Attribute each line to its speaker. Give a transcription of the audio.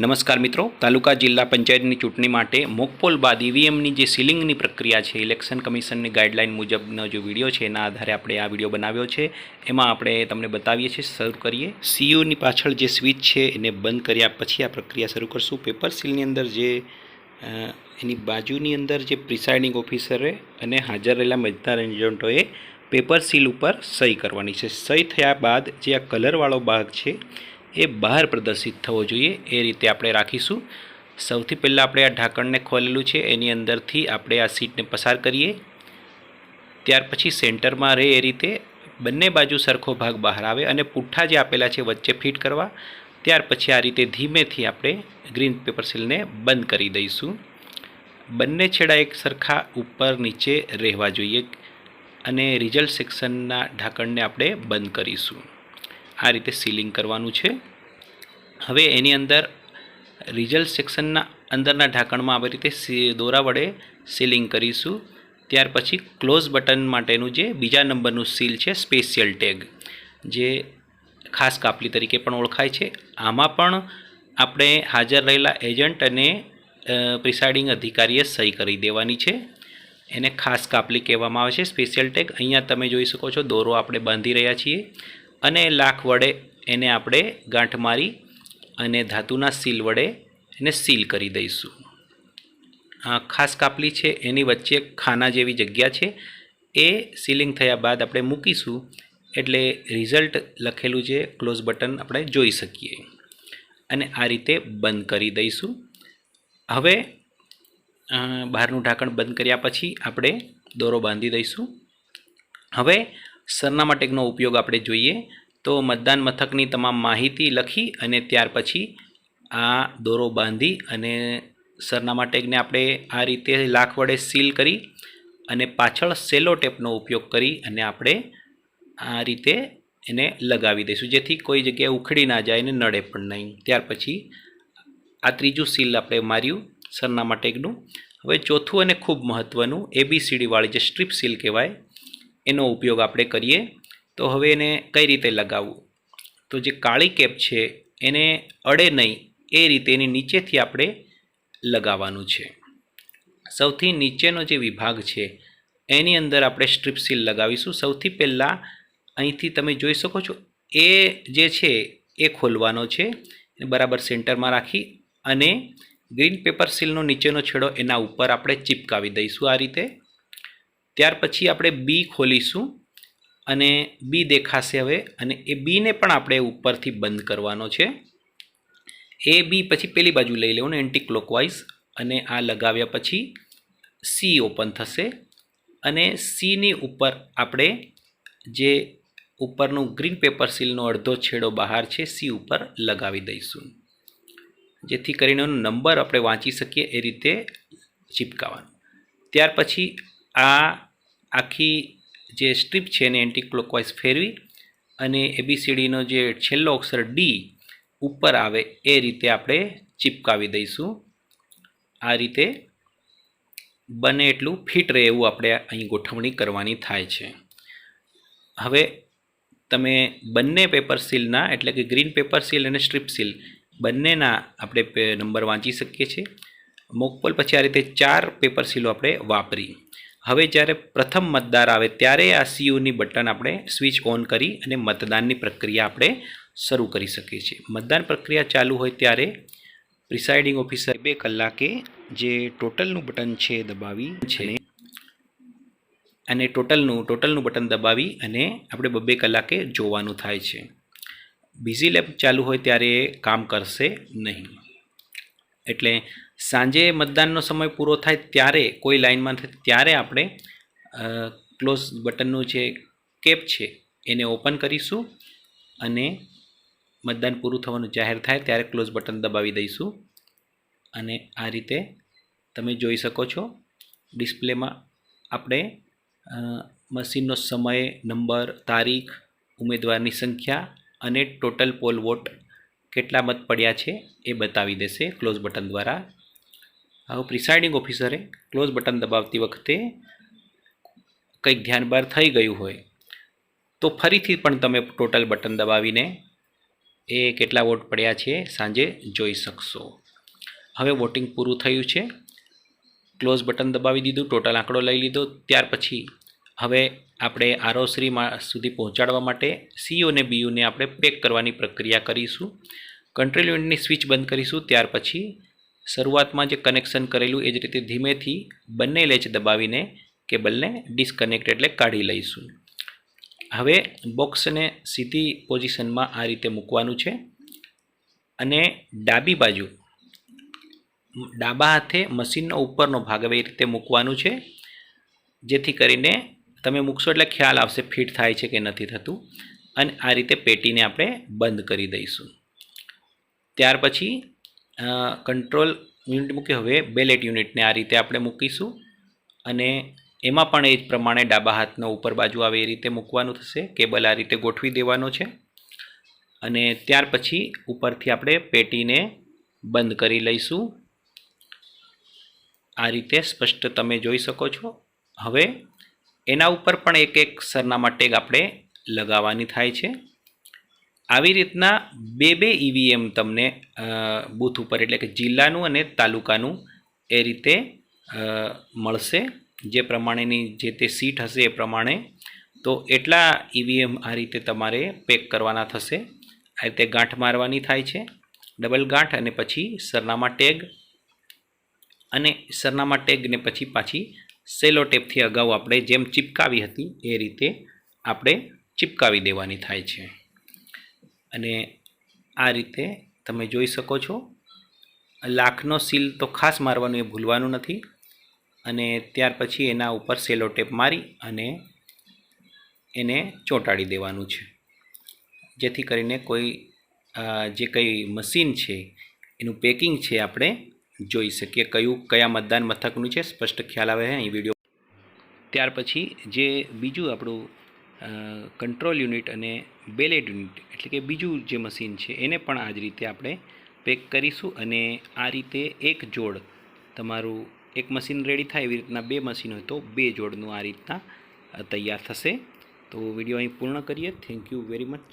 Speaker 1: નમસ્કાર મિત્રો, તાલુકા જિલ્લા પંચાયતની ચૂંટણી માટે મોકપોલ બાદ ઈવીએમની જે સીલિંગની પ્રક્રિયા છે, ઇલેક્શન કમિશનની ગાઈડલાઇન મુજબનો જે વિડીયો છે એના આધારે આપણે આ વિડીયો બનાવ્યો છે. એમાં આપણે તમને બતાવીએ છીએ. શરૂ કરીએ. સીયુની પાછળ જે સ્વિચ છે એને બંધ કર્યા પછી આ પ્રક્રિયા શરૂ કરશું. પેપર સીલની અંદર જે એની બાજુની અંદર જે પ્રિસાઇડિંગ ઓફિસરે અને હાજર રહેલા મતદાર એજન્ટોએ પેપર સીલ ઉપર સહી કરવાની છે. સહી થયા બાદ જે આ કલરવાળો ભાગ છે એ બહાર પ્રદર્શિત થવો જોઈએ, એ રીતે આપણે રાખીશું. સૌથી પહેલાં આપણે આ ઢાંકણને ખોલેલું છે, એની અંદરથી આપણે આ સીટને પસાર કરીએ. ત્યાર પછી સેન્ટરમાં રહે એ રીતે બંને બાજુ સરખો ભાગ બહાર આવે અને પુઠ્ઠા જે આપેલા છે વચ્ચે ફિટ કરવા. ત્યાર પછી આ રીતે ધીમેથી આપણે ગ્રીન પેપર સીલને બંધ કરી દઈશું. બંને છેડા એક સરખા ઉપર નીચે રહેવા જોઈએ અને રિઝલ્ટ સેક્શનના ઢાંકણને આપણે બંધ કરીશું. આ રીતે સીલિંગ કરવાનું છે. હવે એની અંદર રિઝલ્ટ સેક્શનના અંદરના ઢાંકણમાં આવી રીતે દોરા વડે સીલિંગ કરીશું. ત્યાર પછી ક્લોઝ બટન માટેનું જે બીજા નંબરનું સીલ છે, સ્પેશિયલ ટેગ, જે ખાસ કાપલી તરીકે પણ ઓળખાય છે, આમાં પણ આપણે હાજર રહેલા એજન્ટ અને પ્રિસાઇડિંગ અધિકારીએ સહી કરી દેવાની છે. એને ખાસ કાપલી કહેવામાં આવે છે, સ્પેશિયલ ટેગ. અહીંયા તમે જોઈ શકો છો દોરો આપણે બાંધી રહ્યા છીએ અને લાખ વડે એને આપણે ગાંઠ મારી અને ધાતુના સીલ વડે એને સીલ કરી દઈશું. ખાસ કાપલી છે એની વચ્ચે ખાના જેવી જગ્યા છે, એ સીલિંગ થયા બાદ આપણે મૂકીશું એટલે રિઝલ્ટ લખેલું છે ક્લોઝ બટન આપણે જોઈ શકીએ અને આ રીતે બંધ કરી દઈશું. હવે બહારનું ઢાંકણ બંધ કર્યા પછી આપણે દોરો બાંધી દઈશું. હવે સરનામા ટેગનો ઉપયોગ આપણે જોઈએ તો મતદાન મથકની તમામ માહિતી લખી અને ત્યાર પછી આ દોરો બાંધી અને સરનામા ટેગને આપણે આ રીતે લાખ વડે સીલ કરી અને પાછળ સેલો ટેપનો ઉપયોગ કરી અને આપણે આ રીતે એને લગાવી દઈશું, જેથી કોઈ જગ્યાએ ઉખડી ના જાય અને નડે પણ નહીં. ત્યાર પછી આ ત્રીજું સીલ આપણે માર્યું સરનામા ટેગનું. હવે ચોથું અને ખૂબ મહત્ત્વનું ABCD વાળી જે સ્ટ્રીપ સીલ કહેવાય એનો ઉપયોગ આપણે કરીએ. તો હવે એને કઈ રીતે લગાવવું? તો જે કાળી કેપ છે એને અડે નહીં એ રીતે એની નીચેથી આપણે લગાવવાનું છે. સૌથી નીચેનો જે વિભાગ છે એની અંદર આપણે સ્ટ્રીપ સીલ લગાવીશું. સૌથી પહેલાં અહીંથી તમે જોઈ શકો છો એ જે છે એ ખોલવાનો છે, બરાબર સેન્ટરમાં રાખી અને ગ્રીન પેપર સીલનો નીચેનો છેડો એના ઉપર આપણે ચિપકાવી દઈશું આ રીતે. ત્યાર પછી આપણે બી ખોલીશું અને બી દેખાશે હવે, અને એ બીને પણ આપણે ઉપરથી બંધ કરવાનો છે. એ બી પછી પેલી બાજુ લઈ લેવાનું એન્ટી ક્લોકવાઇઝ, અને આ લગાવ્યા પછી સી ઓપન થશે અને સીની ઉપર આપણે જે ઉપરનું ગ્રીન પેપર સીલનો અડધો છેડો બહાર છે સી ઉપર લગાવી દઈશું, જેથી કરીને નંબર આપણે વાંચી શકીએ એ રીતે ચિપકાવવાનું. ત્યાર પછી આ આખી જે સ્ટ્રીપ છે એને એન્ટી ક્લોકવાઇઝ ફેરવી અને ABCDનો જે છેલ્લો અક્ષર ડી ઉપર આવે એ રીતે આપણે ચિપકાવી દઈશું. આ રીતે બને એટલું ફિટ રહે એવું આપણે અહીં ગોઠવણી કરવાની થાય છે. હવે તમે બંને પેપર સીલના એટલે કે ગ્રીન પેપર સીલ અને સ્ટ્રીપ સીલ બંનેના આપણે નંબર વાંચી શકીએ છીએ. મોકપોલ પછી આ રીતે 4 પેપર સીલો આપણે વાપરી. હવે જ્યારે પ્રથમ મતદાર આવે ત્યારે આ સીયુની બટન આપણે સ્વિચ ઓન કરી અને મતદાનની પ્રક્રિયા આપણે શરૂ કરી શકીએ છીએ. મતદાન પ્રક્રિયા ચાલુ હોય ત્યારે પ્રિસાઇડિંગ ઓફિસર 2 કલાકે જે ટોટલનું બટન છે દબાવી છે અને ટોટલનું બટન દબાવી અને આપણે 2 કલાકે જોવાનું થાય છે. બીઝી લેબ ચાલુ હોય ત્યારે એ કામ કરશે નહીં. એટલે સાંજે મતદાનનો સમય પૂરો થાય ત્યારે કોઈ લાઇનમાં થાય ત્યારે આપણે ક્લોઝ બટનનું જે કેપ છે એને ઓપન કરીશું અને મતદાન પૂરું થવાનું જાહેર થાય ત્યારે ક્લોઝ બટન દબાવી દઈશું. અને આ રીતે તમે જોઈ શકો છો ડિસ્પ્લેમાં આપણે મશીનનો સમય, નંબર, તારીખ, ઉમેદવારની સંખ્યા અને ટોટલ પોલ વોટ કેટલા મત પડ્યા છે એ બતાવી દેશે ક્લોઝ બટન દ્વારા. હવે પ્રિસાઇડિંગ ઓફિસરે ક્લોઝ બટન દબાવતી વખતે કંઈક ધ્યાન બહાર થઈ ગયું હોય તો ફરીથી પણ તમે ટોટલ બટન દબાવીને એ કેટલા વોટ પડ્યા છે સાંજે જોઈ શકશો. હવે વોટિંગ પૂરું થયું છે. ક્લોઝ બટન દબાવી દીધું, ટોટલ આંકડો લઈ લીધો. ત્યાર પછી હવે આપણે આરઓશ્રી સુધી પહોંચાડવા માટે સીઓ અને બીયુને આપણે પેક કરવાની પ્રક્રિયા કરીશું. કંટ્રોલ યુનિટની સ્વિચ બંધ કરીશું. ત્યાર પછી શરૂઆતમાં જે કનેક્શન કરેલું એ જ રીતે ધીમેથી બંને લેચ દબાવીને કેબલને ડિસ્કનેક્ટ એટલે કાઢી લઈશું. હવે બોક્સને સીધી પોઝિશનમાં આ રીતે મૂકવાનું છે અને ડાબી બાજુ ડાબા હાથે મશીનનો ઉપરનો ભાગ હવે એ રીતે મૂકવાનું છે, જેથી કરીને તમે મૂકશો એટલે ખ્યાલ આવશે ફિટ થાય છે કે નથી થતું. અને આ રીતે પેટીને આપણે બંધ કરી દઈશું. ત્યાર પછી કંટ્રોલ યુનિટ મૂકી હવે બેલેટ યુનિટને આ રીતે આપણે મૂકીશું અને એમાં પણ એ જ પ્રમાણે ડાબા હાથનો ઉપર બાજુ આવે એ રીતે મૂકવાનું થશે. કેબલ આ રીતે ગોઠવી દેવાનો છે અને ત્યાર પછી ઉપરથી આપણે પેટીને બંધ કરી લઈશું. આ રીતે સ્પષ્ટ તમે જોઈ શકો છો. હવે એના ઉપર પણ એક એક સરનામા ટેગ આપણે લગાવવાની થાય છે. આવી રીતના બે ઈવીએમ તમને બૂથ ઉપર એટલે કે જિલ્લાનું અને તાલુકાનું એ રીતે મળશે. જે પ્રમાણેની જે તે સીટ હશે એ પ્રમાણે તો એટલા ઈવીએમ આ રીતે તમારે પેક કરવાના થશે. આ રીતે ગાંઠ મારવાની થાય છે, ડબલ ગાંઠ, અને પછી સરનામા ટેગ, અને સરનામા ટેગને પછી પાછી સેલો ટેપથી અગાઉ આપણે જેમ ચિપકાવી હતી એ રીતે આપણે ચિપકાવી દેવાની થાય છે. અને આ રીતે તમે જોઈ શકો છો. લાખનો સીલ તો ખાસ મારવાનું એ ભૂલવાનું નથી. અને ત્યાર પછી એના ઉપર સેલો ટેપ મારી અને એને ચોંટાડી દેવાનું છે, જેથી કરીને કોઈ જે કંઈ મશીન છે એનું પેકિંગ છે આપણે જોઈ શકીએ, કયા મતદાન મથકનું છે સ્પષ્ટ ખ્યાલ આવે છે અહીં વિડીયો. ત્યાર પછી જે બીજું આપણું કંટ્રોલ યુનિટ અને બેલેટ યુનિટ એટલે કે બીજું જે મશીન છે એને પણ આ જ રીતે આપણે પેક કરીશું. અને આ રીતે એક જોડ તમારું એક મશીન રેડી થાય એવી રીતના બે મશીન હોય તો બે જોડનું આ રીતના તૈયાર થશે. તો વિડીયો અહીં પૂર્ણ કરીએ. Thank you very much.